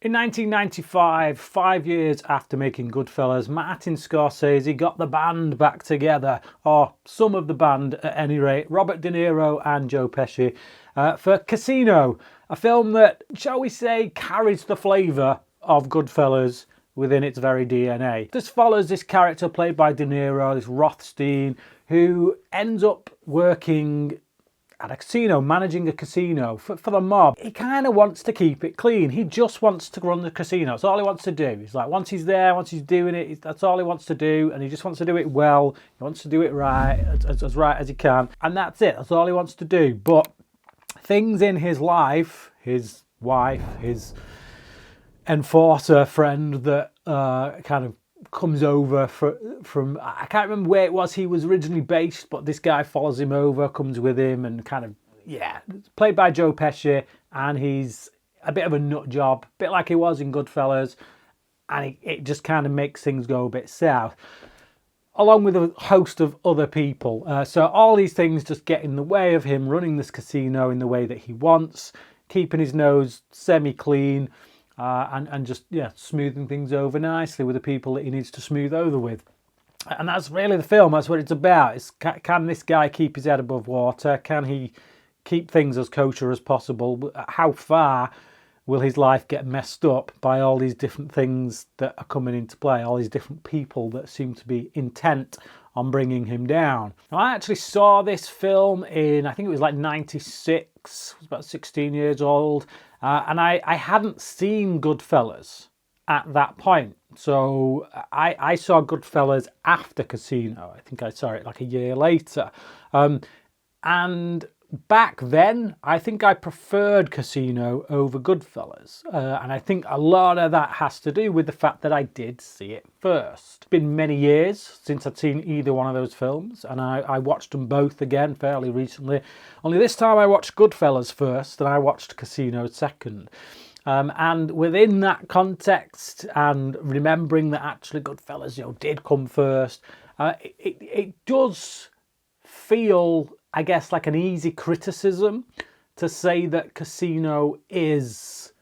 In 1995, 5 years after making Goodfellas, Martin Scorsese got the band back together, or some of the band at any rate, Robert De Niro and Joe Pesci, for Casino, a film that, shall we say, carries the flavour of Goodfellas within its very DNA. This follows this character played by De Niro, this Rothstein, who ends up working at a casino, managing a casino for the mob. He kind of wants to keep it clean. He just wants to run the casino. That's all he wants to do. He's like, once he's there, once he's doing it, that's all he wants to do, and he just wants to do it well. He wants to do it right, as right as he can, and that's it. That's all he wants to do. But things in his life, his wife, his enforcer friend that kind of comes over from I can't remember where it was he was originally based, but this guy follows him over, comes with him, and kind of, yeah, played by Joe Pesci, and he's a bit of a nut job, a bit like he was in Goodfellas, and it just kind of makes things go a bit south, along with a host of other people. So all these things just get in the way of him running this casino in the way that he wants, keeping his nose semi-clean, and just, yeah, smoothing things over nicely with the people that he needs to smooth over with. And that's really the film. That's what it's about. Can this guy keep his head above water? Can he keep things as kosher as possible? How far will his life get messed up by all these different things that are coming into play, all these different people that seem to be intent on bringing him down? Now, I actually saw this film in, I think it was like 96, I was about 16 years old, and I hadn't seen Goodfellas at that point. So I saw Goodfellas after Casino. I think I saw it like a year later. And back then, I think I preferred Casino over Goodfellas. And I think a lot of that has to do with the fact that I did see it first. It's been many years since I'd seen either one of those films, and I watched them both again fairly recently. Only this time I watched Goodfellas first, and I watched Casino second. And within that context, and remembering that actually Goodfellas, did come first, it does feel, I guess, like an easy criticism to say that Casino is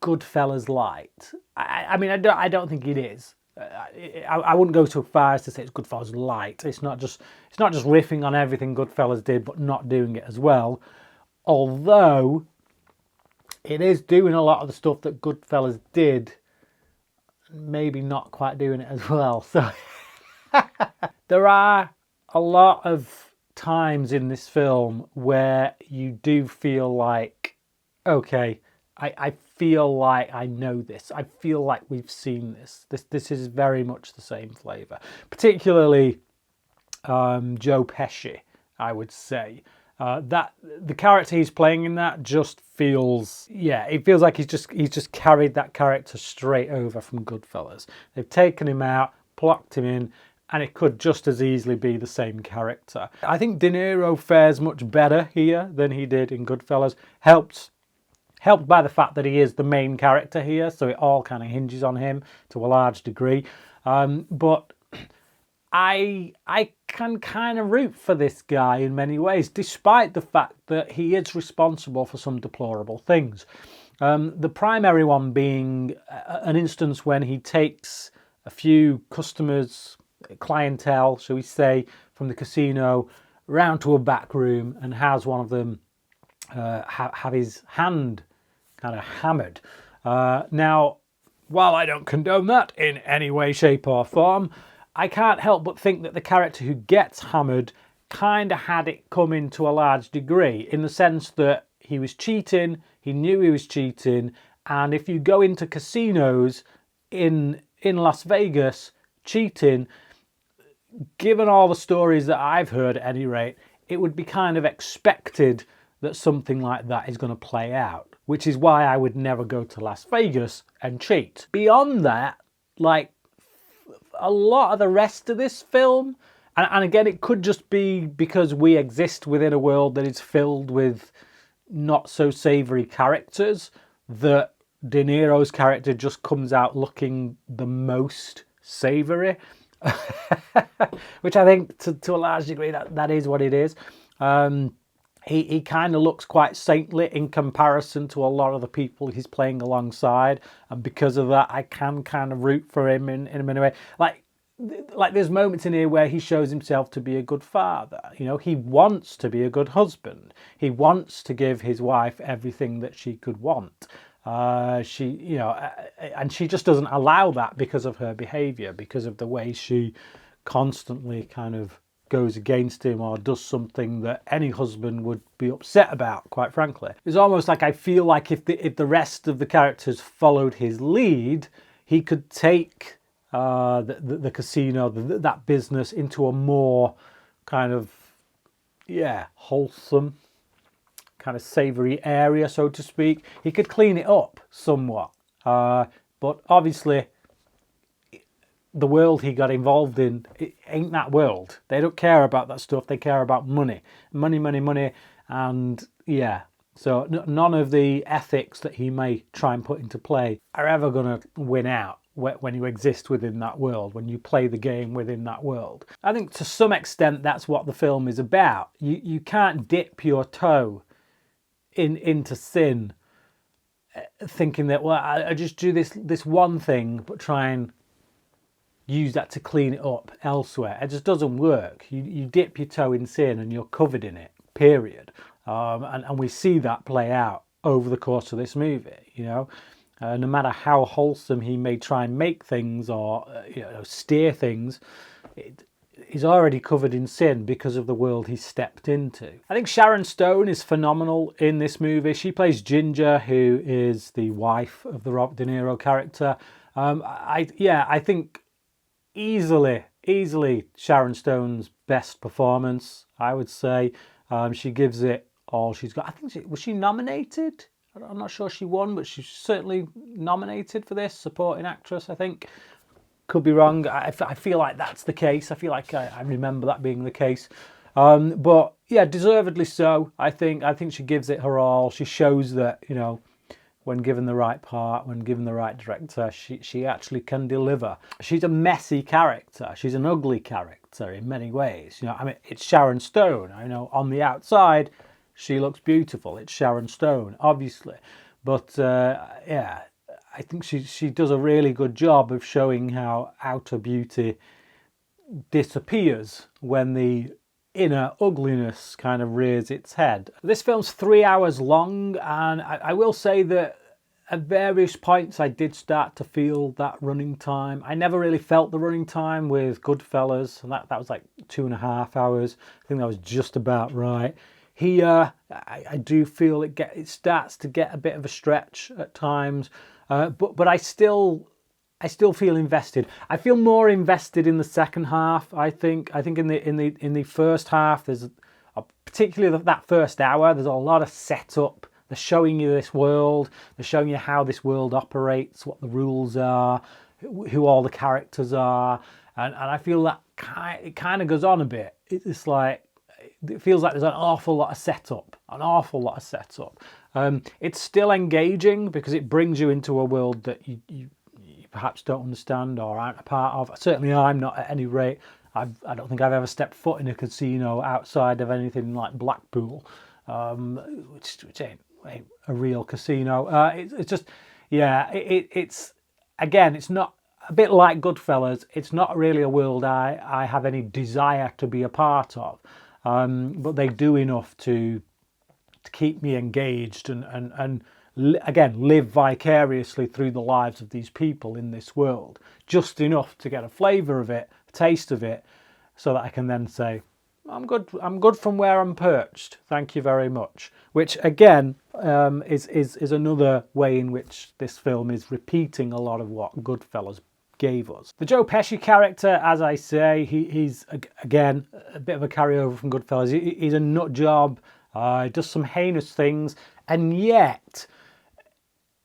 Goodfellas light. I mean, I don't think it is. I wouldn't go so far as to say it's Goodfellas light. It's not just riffing on everything Goodfellas did, but not doing it as well. Although it is doing a lot of the stuff that Goodfellas did, maybe not quite doing it as well. So there are a lot of times in this film where you do feel like, okay, I feel like I know this. I feel like we've seen this. This is very much the same flavour. Particularly Joe Pesci, I would say. That the character he's playing in that just feels, yeah, it feels like he's just carried that character straight over from Goodfellas. They've taken him out, plucked him in, and it could just as easily be the same character. I think De Niro fares much better here than he did in Goodfellas. Helped by the fact that he is the main character here, so it all kind of hinges on him to a large degree. But I can kind of root for this guy in many ways, despite the fact that he is responsible for some deplorable things. The primary one being an instance when he takes a few customers, clientele, shall we say, from the casino round to a back room and has one of them have his hand kind of hammered. Now, while I don't condone that in any way, shape or form, I can't help but think that the character who gets hammered kind of had it coming to a large degree, in the sense that he was cheating, he knew he was cheating, and if you go into casinos in Las Vegas cheating, given all the stories that I've heard at any rate, it would be kind of expected that something like that is going to play out, which is why I would never go to Las Vegas and cheat. Beyond that, like, a lot of the rest of this film, and again, it could just be because we exist within a world that is filled with not so savoury characters, that De Niro's character just comes out looking the most savoury, which I think to a large degree that is what it is. He kind of looks quite saintly in comparison to a lot of the people he's playing alongside, and because of that, I can kind of root for him in many ways. Like there's moments in here where he shows himself to be a good father. You know, he wants to be a good husband. He wants to give his wife everything that she could want. And she just doesn't allow that because of her behaviour, because of the way she constantly kind of goes against him or does something that any husband would be upset about, quite frankly. It's almost like I feel like if the rest of the characters followed his lead, he could take the casino, that business, into a more kind of, wholesome, kind of savoury area, so to speak. He could clean it up somewhat. But obviously, the world he got involved in, it ain't that world. They don't care about that stuff. They care about money. Money, money, money. And so none of the ethics that he may try and put into play are ever going to win out when you exist within that world, when you play the game within that world. I think to some extent that's what the film is about. You can't dip your toe into sin thinking that, well, I just do this one thing but try and use that to clean it up elsewhere. It just doesn't work. You dip your toe in sin and you're covered in it, period. And we see that play out over the course of this movie, you know. No matter how wholesome he may try and make things or steer things, he's already covered in sin because of the world he's stepped into. I think Sharon Stone is phenomenal in this movie. She plays Ginger, who is the wife of the Robert De Niro character. I think easily Sharon Stone's best performance, I would say. She gives it all she's got. I think was she nominated? I'm not sure she won, but she's certainly nominated for this, supporting actress, I think. Could be wrong. I feel like that's the case. I feel like I remember that being the case. But yeah, deservedly so. I think she gives it her all. She shows that, you know, when given the right part, when given the right director, she actually can deliver. She's a messy character. She's an ugly character in many ways. You know, I mean, it's Sharon Stone. I know on the outside, she looks beautiful. It's Sharon Stone, obviously. But I think she does a really good job of showing how outer beauty disappears when the inner ugliness kind of rears its head. This film's 3 hours long, and I will say that at various points I did start to feel that running time. I never really felt the running time with Goodfellas, and that was like 2.5 hours. I think that was just about right. Here, I do feel it starts to get a bit of a stretch at times, but I still feel invested. I feel more invested in the second half. I think in the first half, there's particularly that first hour, there's a lot of setup. They're showing you this world. They're showing you how this world operates, what the rules are, who all the characters are, and I feel that it kind of goes on a bit. It's like it feels like there's an awful lot of setup. It's still engaging because it brings you into a world that you perhaps don't understand or aren't a part of. Certainly I'm not, at any rate. I don't think I've ever stepped foot in a casino outside of anything like Blackpool, which ain't a real casino. It's just, it's again, it's not, a bit like Goodfellas, it's not really a world I have any desire to be a part of. But they do enough to keep me engaged and again, live vicariously through the lives of these people in this world. Just enough to get a flavour of it, a taste of it, so that I can then say, I'm good from where I'm perched. Thank you very much. Which again is another way in which this film is repeating a lot of what Goodfellas gave us. The Joe Pesci character, as I say, he's again a bit of a carryover from Goodfellas. He's a nut job. He does some heinous things, and yet,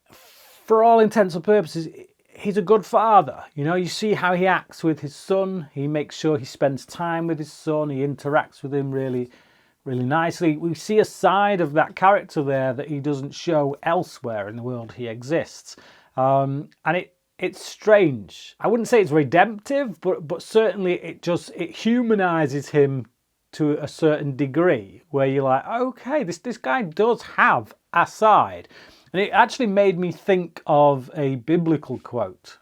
for all intents and purposes, he's a good father. You know, you see how he acts with his son. He makes sure he spends time with his son. He interacts with him really, really nicely. We see a side of that character there that he doesn't show elsewhere in the world he exists, and it's strange. I wouldn't say it's redemptive, but certainly it humanises him to a certain degree, where you're like, okay, this guy does have a side. And it actually made me think of a biblical quote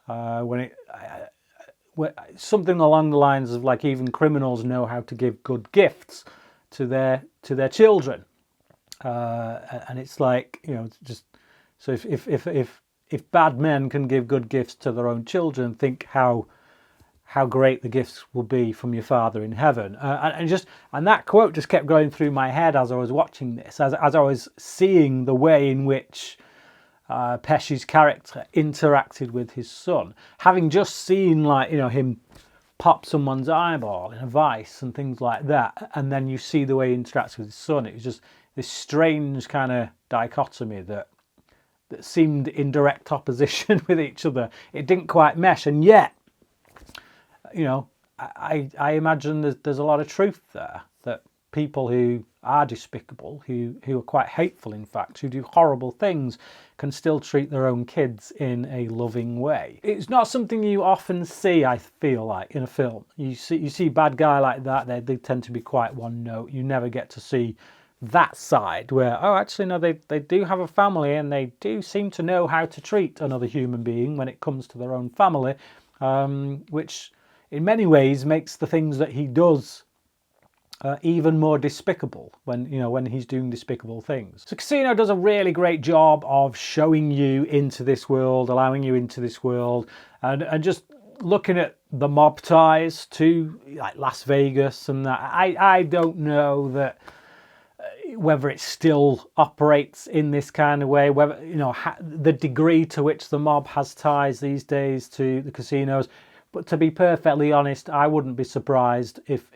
something along the lines of, like, even criminals know how to give good gifts to their children, and it's like, just so if bad men can give good gifts to their own children, think how great the gifts will be from your Father in heaven. And that quote just kept going through my head as I was watching this, as I was seeing the way in which Pesci's character interacted with his son, having just seen, like, him pop someone's eyeball in a vice and things like that, and then you see the way he interacts with his son. It was just this strange kind of dichotomy that seemed in direct opposition with each other. It didn't quite mesh, and yet, I imagine there's a lot of truth there, that people who are despicable, who are quite hateful, in fact, who do horrible things, can still treat their own kids in a loving way. It's not something you often see, I feel like, in a film. You see a bad guy like that, they tend to be quite one note. You never get to see that side where, oh, actually, no, they do have a family, and they do seem to know how to treat another human being when it comes to their own family, which in many ways makes the things that he does even more despicable when he's doing despicable things. So Casino does a really great job of showing you into this world, allowing you into this world, and just looking at the mob ties to, like, Las Vegas and that. I don't know that whether it still operates in this kind of way, whether the degree to which the mob has ties these days to the casinos. But to be perfectly honest, I wouldn't be surprised if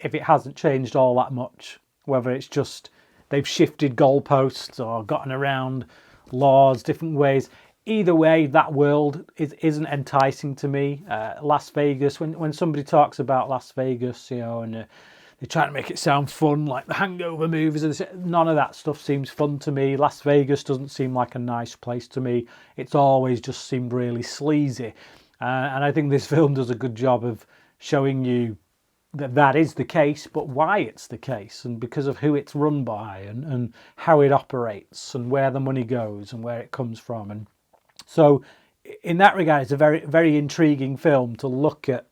it hasn't changed all that much, whether it's just they've shifted goalposts or gotten around laws different ways. Either way, that world isn't enticing to me. Las Vegas, when somebody talks about Las Vegas, and they try to make it sound fun, like the Hangover movies, none of that stuff seems fun to me. Las Vegas doesn't seem like a nice place to me. It's always just seemed really sleazy. And I think this film does a good job of showing you that is the case, but why it's the case, and because of who it's run by, and how it operates, and where the money goes, and where it comes from. And so in that regard, it's a very, very intriguing film to look at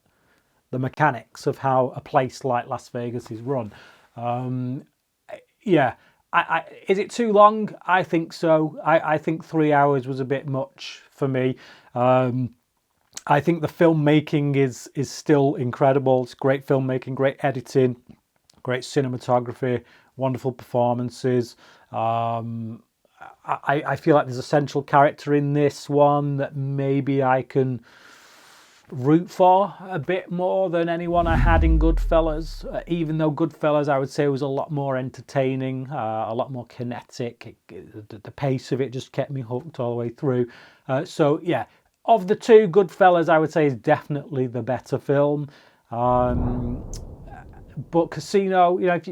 the mechanics of how a place like Las Vegas is run. Is it too long? I think so. I think 3 hours was a bit much for me. I think the filmmaking is still incredible. It's great filmmaking, great editing, great cinematography, wonderful performances. I feel like there's a central character in this one that maybe I can root for a bit more than anyone I had in Goodfellas. Even though Goodfellas, I would say, was a lot more entertaining, a lot more kinetic. The pace of it just kept me hooked all the way through. So yeah. Of the two, Goodfellas, I would say, is definitely the better film. But Casino, if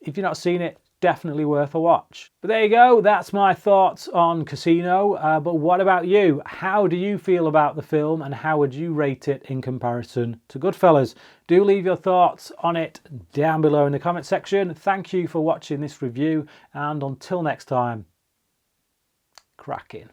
you've not seen it, definitely worth a watch. But there you go. That's my thoughts on Casino. But what about you? How do you feel about the film, and how would you rate it in comparison to Goodfellas? Do leave your thoughts on it down below in the comment section. Thank you for watching this review, and until next time, cracking.